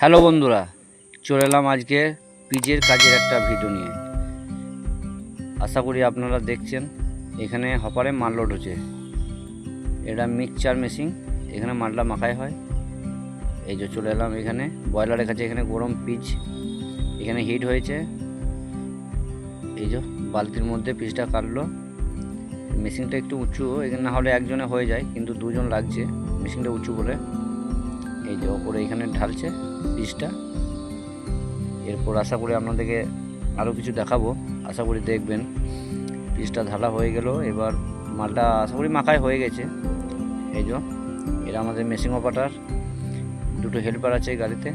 Hello বন্ধুরা, চলে এলাম আজকে পিজের কাজের একটা ভিডিও নিয়ে। আশা করি আপনারা দেখছেন। এখানে হপারে মাল লোড হচ্ছে। এটা মিক্সচার মেশিন, এখানে মালটা মাখাই হয়। এই যে চলে এলাম এখানে বয়লারের কাছে। এখানে গরম পিচ এখানে হিট হয়েছে। এই যে বালতির মধ্যে পিচটা কাটলো। মেশিনটা একটু উঁচু, এখানে না হলে একজনে হয়ে যায়, কিন্তু দুজন লাগছে মেশিনটা উঁচু বলে। এই যে ওপরে এখানে ঢালছে পিচটা। এরপর আশা করি আপনাদেরকে আরও কিছু দেখাবো, আশা করি দেখবেন। পিচটা ঢালা হয়ে গেল, এবার মালটা আশা করি মাখাই হয়ে গেছে। এই যে এরা আমাদের মেশিন অপারেটর, দুটো হেল্পার আছে গাড়িতে।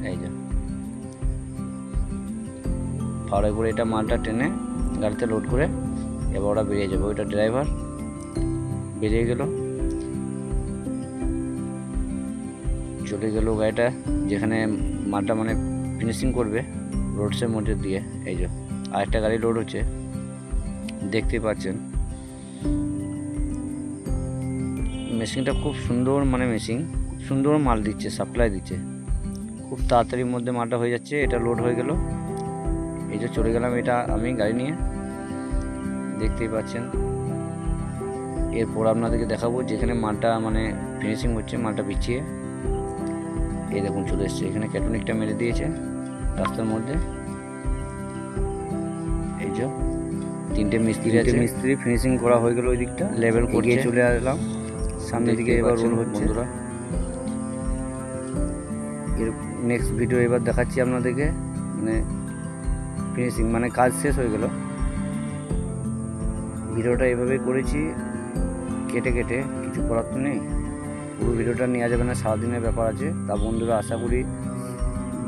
এই যে ভাড়া করে এটা মালটা টেনে গাড়িতে লোড করে এবার ওরা বেরিয়ে যাবে। ওইটা ড্রাইভার বেরিয়ে গেল, চলে গেল গাড়িটা যেখানে মালটা মানে ফিনিশিং করবে রোডসের মধ্যে দিয়ে। এই যে আরেকটা গাড়ি লোড হচ্ছে, দেখতে পাচ্ছেন। মেশিনটা খুব সুন্দর, মানে মেশিন খুব সুন্দর মাল দিচ্ছে, সাপ্লাই দিচ্ছে। খুব তাড়াতাড়ির মধ্যে মালটা হয়ে যাচ্ছে। এটা লোড হয়ে গেল, এই যে চলে গেলাম এটা আমি গাড়ি নিয়ে, দেখতেই পাচ্ছেন। এরপর আপনাদেরকে দেখাবো যেখানে মালটা মানে ফিনিশিং হচ্ছে, মালটা বিছিয়ে। এই দেখুন চলে এসছে, এখানে ক্যাটনিকটা মেরে দিয়েছে রাস্তার মধ্যে। এই যে তিনটে মিস্ত্রি আছে, মিস্ত্রি ফিনিশিং করা হয়ে গেল। ওই দিকটা লেভেল করিয়ে চলে আসলাম সামনের দিকে। এবার রোল হচ্ছে বন্ধুরা। এর নেক্সট ভিডিও এবার দেখাচ্ছি আপনাদেরকে, মানে ফিনিশিং মানে কাজ শেষ হয়ে গেল। ভিডিওটা এভাবে করেছি কেটে কেটে, কিছু করার তো নেই। পুরো ভিডিওটা নেওয়া যাবে না, সারাদিনের ব্যাপার আছে। তা বন্ধুরা আশা করি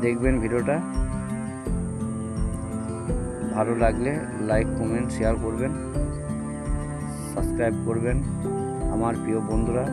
দেখবেন ভিডিওটা। ভালো লাগলে লাইক কমেন্ট শেয়ার করবেন, সাবস্ক্রাইব করবেন আমার প্রিয় বন্ধুরা।